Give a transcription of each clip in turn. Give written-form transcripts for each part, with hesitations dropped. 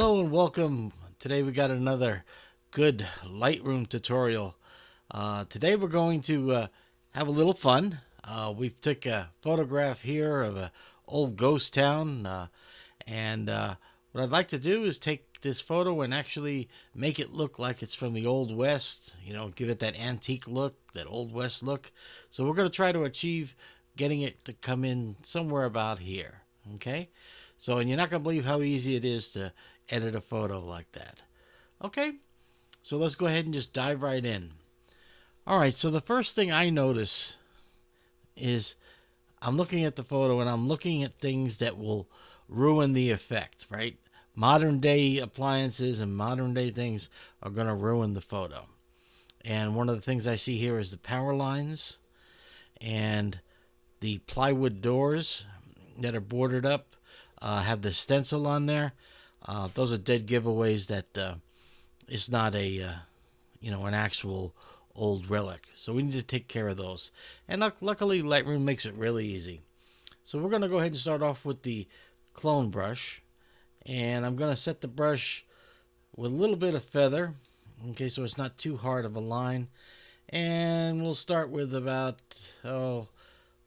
Hello and welcome. Today we got another good Lightroom tutorial. Today we're going to have a little fun. We've took a photograph here of a old ghost town, and what I'd like to do is take this photo and actually make it look like it's from the Old West. You know, give it that antique look, that Old West look. So we're going to try to achieve getting it to come in somewhere about here. Okay, so and you're not going to believe how easy it is to edit a photo like that. Okay, so let's go ahead and just dive right in. All right, so the first thing I notice is I'm looking at the photo and I'm looking at things that will ruin the effect, right? Modern day appliances and modern day things are going to ruin the photo. And one of the things I see here is the power lines and the plywood doors that are boarded up have the stencil on there. Those are dead giveaways that it's not a an actual old relic. So we need to take care of those. And luckily Lightroom makes it really easy. So we're going to go ahead and start off with the clone brush. And I'm going to set the brush with a little bit of feather. Okay, so it's not too hard of a line. And we'll start with about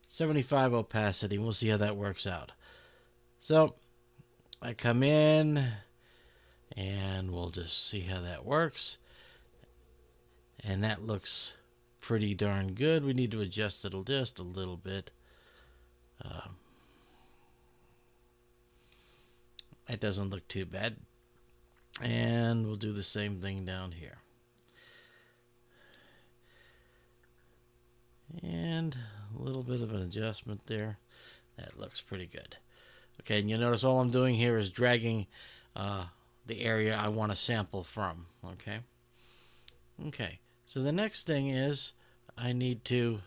75 opacity. We'll see how that works out. So I come in and we'll just see how that works. And that looks pretty darn good. We need to adjust it just a little bit. It doesn't look too bad. And we'll do the same thing down here. And a little bit of an adjustment there. That looks pretty good. Okay, and you notice all I'm doing here is dragging the area I want to sample from. Okay, so the next thing is I need to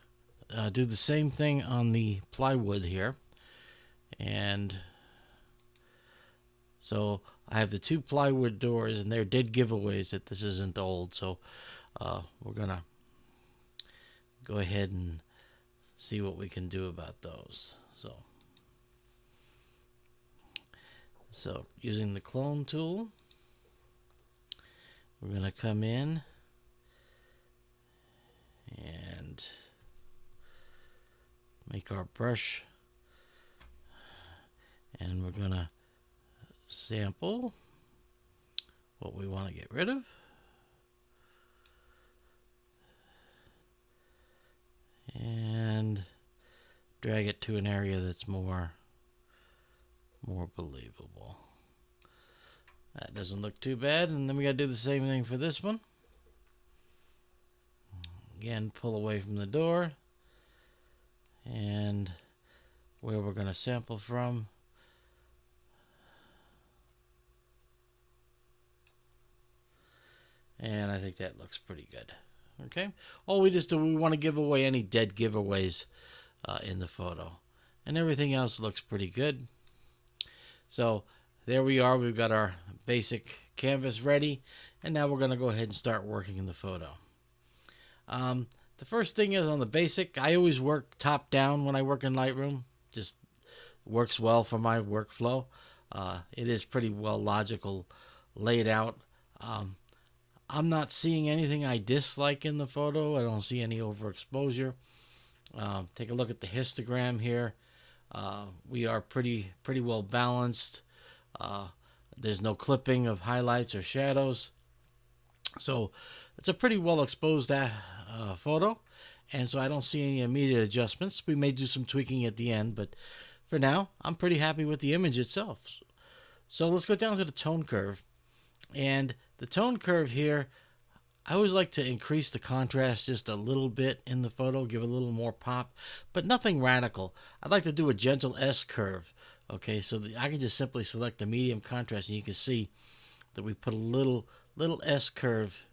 do the same thing on the plywood here. And so I have the two plywood doors, and they're dead giveaways that this isn't old. So we're going to go ahead and see what we can do about those. So using the clone tool, we're going to come in and make our brush, and we're going to sample what we want to get rid of. And drag it to an area that's more believable. That doesn't look too bad. And then we got to do the same thing for this one. Again, pull away from the door. And where we're going to sample from. And I think that looks pretty good. Okay. All we just do, we want to give away any dead giveaways in the photo. And everything else looks pretty good. So there we are. We've got our basic canvas ready. And now we're going to go ahead and start working in the photo. The first thing is on the basic. I always work top down when I work in Lightroom. Just works well for my workflow. It is pretty well logical laid out. I'm not seeing anything I dislike in the photo. I don't see any overexposure. Take a look at the histogram here. We are pretty well balanced. There's no clipping of highlights or shadows. So it's a pretty well exposed photo. And so I don't see any immediate adjustments. We may do some tweaking at the end, but for now, I'm pretty happy with the image itself. So let's go down to the tone curve. And the tone curve here, I always like to increase the contrast just a little bit in the photo, give it a little more pop, but nothing radical. I'd like to do a gentle S curve. Okay, so I can just simply select the medium contrast, and you can see that we put a little S curve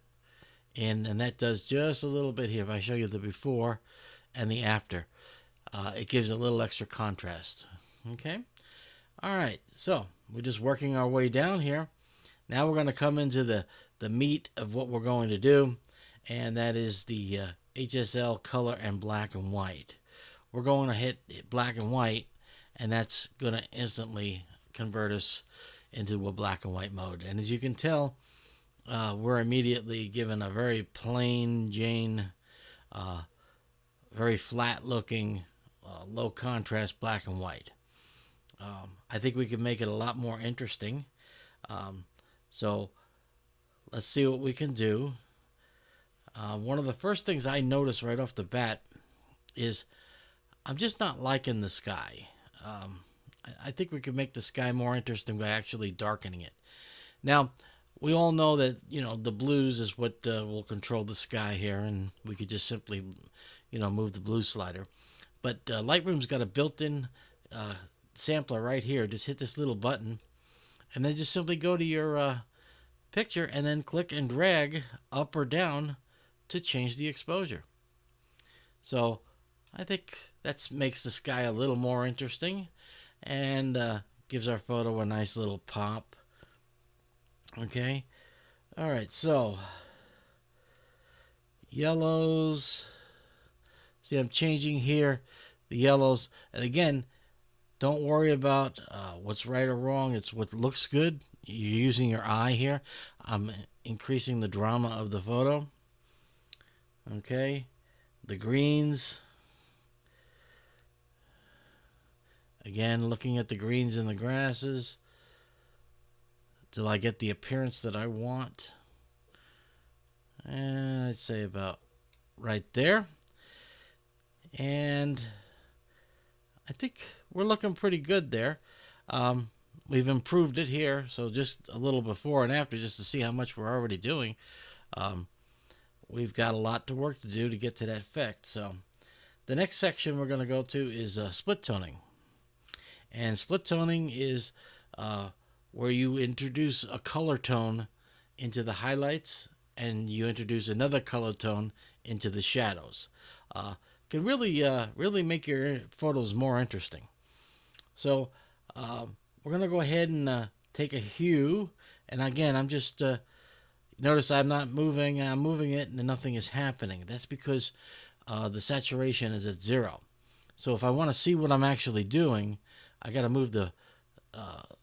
in, and that does just a little bit here. If I show you the before and the after, it gives a little extra contrast. Okay, all right, so we're just working our way down here. Now we're going to come into the meat of what we're going to do, and that is the HSL color and black and white. We're going to hit black and white, and that's going to instantly convert us into a black and white mode. And as you can tell, we're immediately given a very plain Jane, very flat looking, low contrast black and white. I think we can make it a lot more interesting. So let's see what we can do. One of the first things I notice right off the bat is I'm just not liking the sky. I think we could make the sky more interesting by actually darkening it. Now, we all know that, the blues is what will control the sky here, and we could just simply, move the blue slider. But Lightroom's got a built-in sampler right here. Just hit this little button, and then just simply go to your picture and then click and drag up or down to change the exposure. So I think that makes the sky a little more interesting and gives our photo a nice little pop. Okay. All right. So yellows. See, I'm changing here the yellows. And again, don't worry about what's right or wrong. It's what looks good. You're using your eye here. I'm increasing the drama of the photo. Okay. The greens. Again, looking at the greens in the grasses till I get the appearance that I want. And I'd say about right there. And I think we're looking pretty good there. We've improved it here, so just a little before and after, just to see how much we're already doing. We've got a lot to work to do to get to that effect. So the next section we're going to go to is split toning. And split toning is where you introduce a color tone into the highlights and you introduce another color tone into the shadows. Can really make your photos more interesting. So we're going to go ahead and take a hue. And again, I'm just, notice I'm not moving, I'm moving it and nothing is happening. That's because the saturation is at 0. So if I want to see what I'm actually doing, I got to move the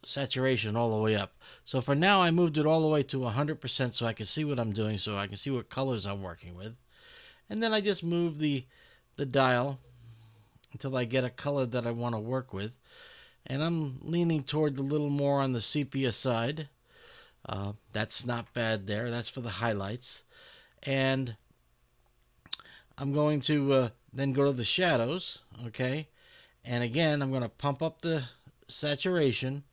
saturation all the way up. So for now, I moved it all the way to 100% so I can see what I'm doing, so I can see what colors I'm working with. And then I just move the dial until I get a color that I want to work with. And I'm leaning toward a little more on the sepia side. That's not bad there. That's for the highlights. And I'm going to then go to the shadows, okay? And again, I'm going to pump up the saturation,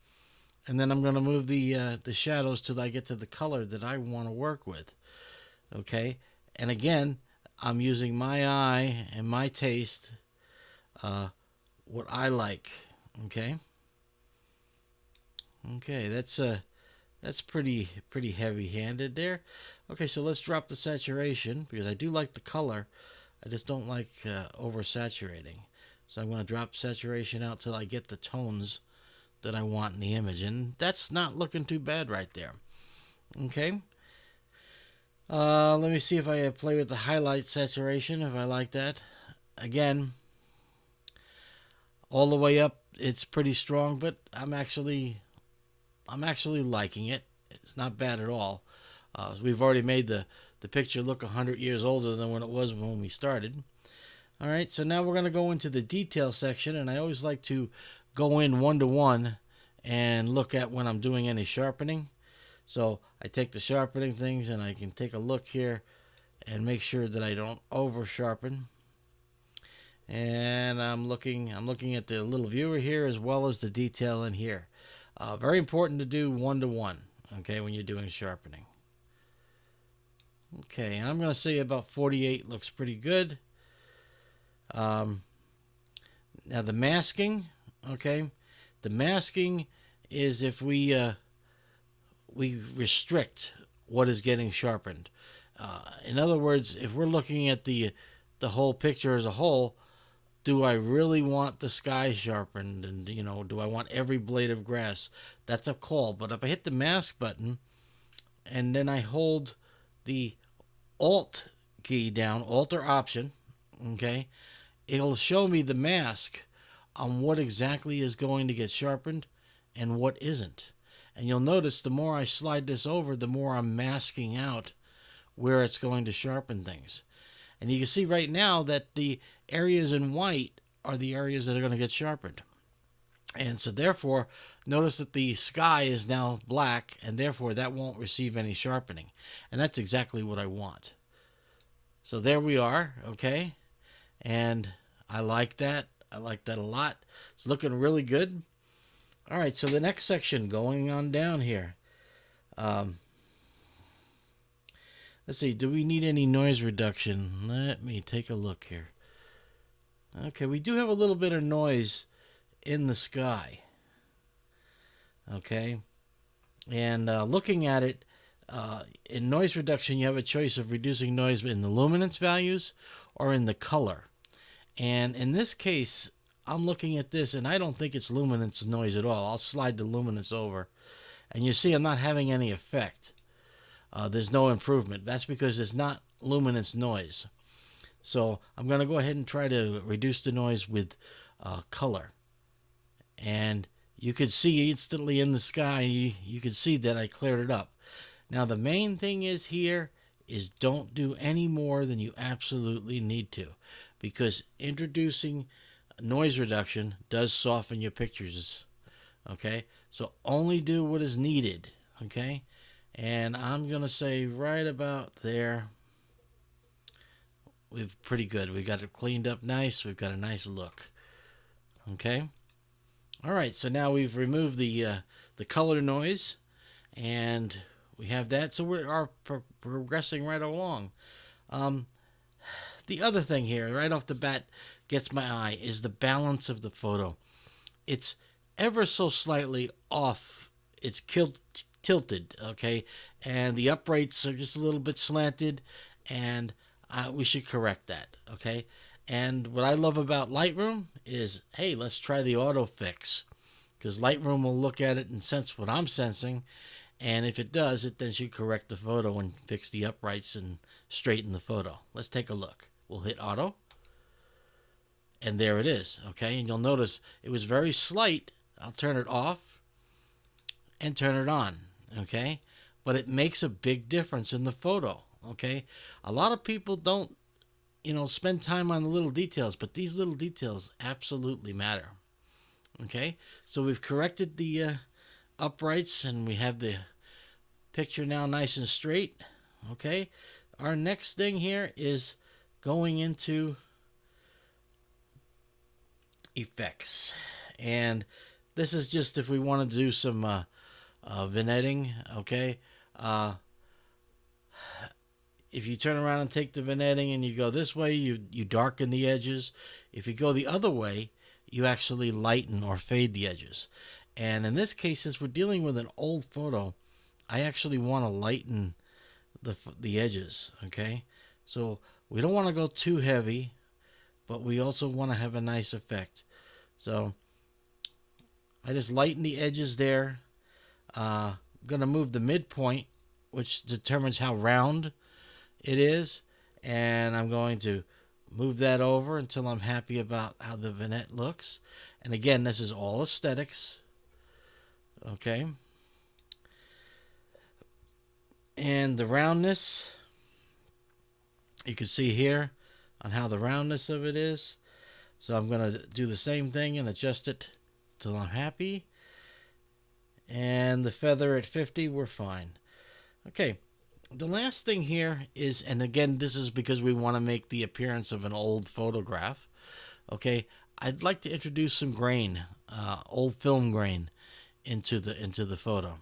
and then I'm going to move the shadows till I get to the color that I want to work with, okay? And again, I'm using my eye and my taste, what I like, okay? Okay, that's pretty heavy-handed there. Okay, so let's drop the saturation because I do like the color. I just don't like oversaturating. So I'm going to drop saturation out till I get the tones that I want in the image. And that's not looking too bad right there. Okay. Let me see if I play with the highlight saturation, if I like that. Again, all the way up, it's pretty strong, but I'm actually liking it. It's not bad at all. We've already made the picture look 100 years older than when it was when we started. All right, so now we're going to go into the detail section, and I always like to go in one-to-one and look at when I'm doing any sharpening. So I take the sharpening things, and I can take a look here and make sure that I don't over-sharpen. And I'm looking at the little viewer here as well as the detail in here. Very important to do one-to-one, okay, when you're doing sharpening. Okay, and I'm going to say about 48 looks pretty good. Now the masking, okay, the masking is if we restrict what is getting sharpened. In other words, if we're looking at the whole picture as a whole, do I really want the sky sharpened? And, do I want every blade of grass? That's a call. But if I hit the mask button and then I hold the Alt key down, Alt or Option, okay, it'll show me the mask on what exactly is going to get sharpened and what isn't. And you'll notice the more I slide this over, the more I'm masking out where it's going to sharpen things. And you can see right now that the areas in white are the areas that are going to get sharpened. And so therefore, notice that the sky is now black, and therefore that won't receive any sharpening. And that's exactly what I want. So there we are, okay? And I like that. I like that a lot. It's looking really good. All right, so the next section, going on down here. Let's see, do we need any noise reduction? Let me take a look here. Okay, we do have a little bit of noise in the sky. Okay, and looking at it, in noise reduction, you have a choice of reducing noise in the luminance values or in the color. And in this case, I'm looking at this, and I don't think it's luminance noise at all. I'll slide the luminance over, and you see I'm not having any effect. There's no improvement. That's because it's not luminance noise. So I'm going to go ahead and try to reduce the noise with color. And you could see instantly in the sky, you could see that I cleared it up. Now the main thing is here is don't do any more than you absolutely need to, because introducing noise reduction does soften your pictures. Okay, so only do what is needed. Okay, and I'm gonna say right about there, we've pretty good. We got it cleaned up nice. We've got a nice look. Okay, all right. So now we've removed the color noise, and we have that. So we are progressing right along. The other thing here, right off the bat, gets my eye is the balance of the photo. It's ever so slightly off. It's tilted, okay? And the uprights are just a little bit slanted, and we should correct that, okay? And what I love about Lightroom is, hey, let's try the auto fix, because Lightroom will look at it and sense what I'm sensing, and if it does, it then should correct the photo and fix the uprights and straighten the photo. Let's take a look. We'll hit auto, and there it is, okay? And you'll notice it was very slight. I'll turn it off and turn it on, okay? But it makes a big difference in the photo, okay? A lot of people don't, spend time on the little details, but these little details absolutely matter, okay? So we've corrected the uprights, and we have the picture now nice and straight, okay? Our next thing here is going into effects, and this is just if we want to do some vignetting, okay? If you turn around and take the vignetting and you go this way, you darken the edges. If you go the other way, you actually lighten or fade the edges. And in this case, since we're dealing with an old photo, I actually want to lighten the edges, okay? So we don't want to go too heavy, but we also want to have a nice effect. So I just lighten the edges there. I'm going to move the midpoint, which determines how round it is. And I'm going to move that over until I'm happy about how the vignette looks. And again, this is all aesthetics. Okay. And the roundness, you can see here on how the roundness of it is. So I'm going to do the same thing and adjust it till I'm happy. And the feather at 50, we're fine. Okay, the last thing here is, and again, this is because we want to make the appearance of an old photograph. Okay, I'd like to introduce some grain, old film grain, into the photo.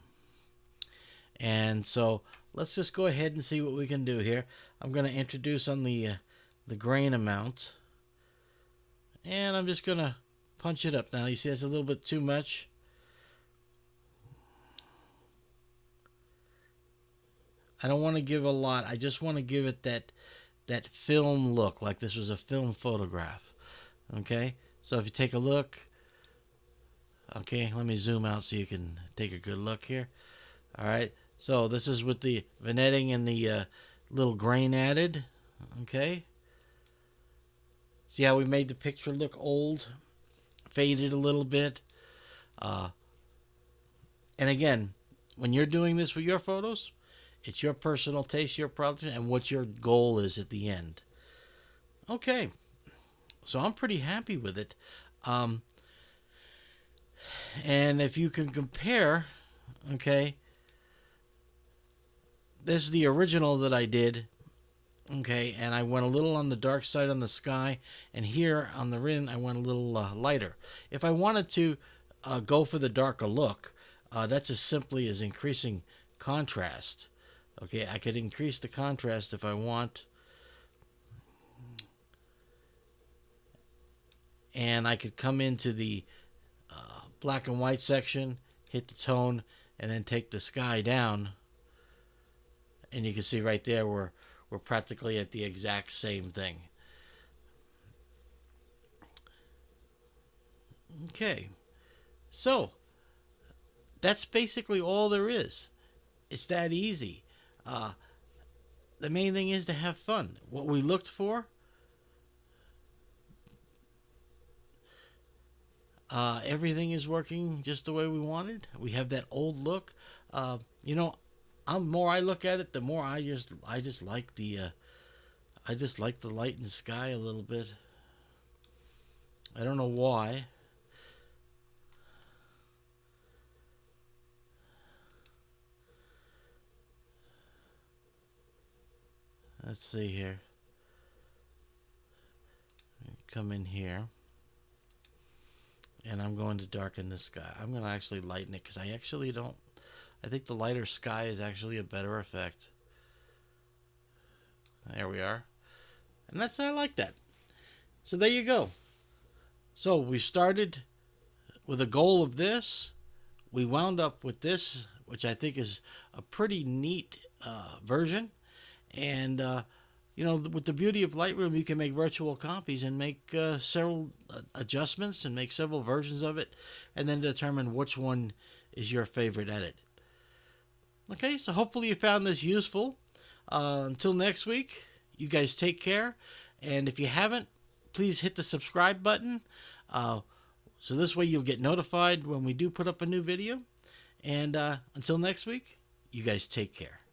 And so let's just go ahead and see what we can do here. I'm going to introduce on the grain amount, and I'm just going to punch it up. Now you see that's a little bit too much. I don't want to give a lot. I just want to give it that film look, like this was a film photograph. Okay, so if you take a look, okay, let me zoom out so you can take a good look here. All right, so this is with the vignetting and the little grain added. Okay, see how we made the picture look old, faded a little bit. And again, when you're doing this with your photos, it's your personal taste, your product, and what your goal is at the end. Okay, so I'm pretty happy with it. And if you can compare, okay, this is the original that I did, okay, and I went a little on the dark side on the sky, and here on the rim I went a little lighter. If I wanted to go for the darker look, that's as simply as increasing contrast. Okay, I could increase the contrast if I want, and I could come into the black and white section, hit the tone, and then take the sky down, and you can see right there we're practically at the exact same thing. Okay, so that's basically all there is. It's that easy. The main thing is to have fun. What we looked for, everything is working just the way we wanted. We have that old look. You know, more I look at it, the more I just like the light in the sky a little bit. I don't know why. Let's see here. Come in here. And I'm going to darken the sky. I'm going to actually lighten it because I actually don't. I think the lighter sky is actually a better effect. There we are. And I like that. So there you go. So we started with a goal of this. We wound up with this, which I think is a pretty neat version. And, you know, with the beauty of Lightroom, you can make virtual copies and make several adjustments and make several versions of it, and then determine which one is your favorite edit. Okay, so hopefully you found this useful. Until next week, you guys take care. And if you haven't, please hit the subscribe button. So this way you'll get notified when we do put up a new video. And until next week, you guys take care.